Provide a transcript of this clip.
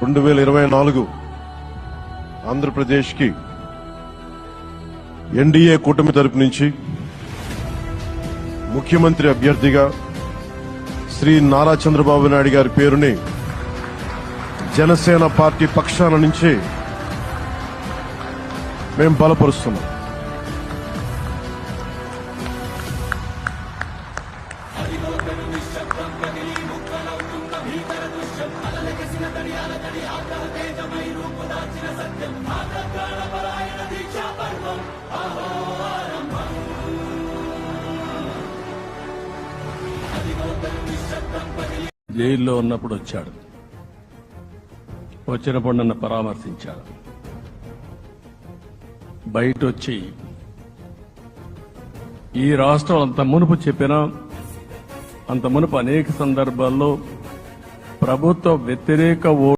2024 ఆంధ్రప్రదేశ్కి ఎన్డీఏ కూటమి తరపు నుంచి ముఖ్యమంత్రి అభ్యర్థిగా శ్రీ నారా చంద్రబాబు నాయుడు గారి పేరుని జనసేన పార్టీ పక్షాన నుంచి మేము బలపరుస్తున్నాం. జైల్లో ఉన్నప్పుడు వచ్చాడు. వచ్చినప్పుడు నన్ను పరామర్శించాడు. బయట వచ్చి ఈ రాష్ట్రం అంత మునుపు చెప్పినా అంత మునుపు అనేక సందర్భాల్లో ప్రభుత్వ వ్యతిరేక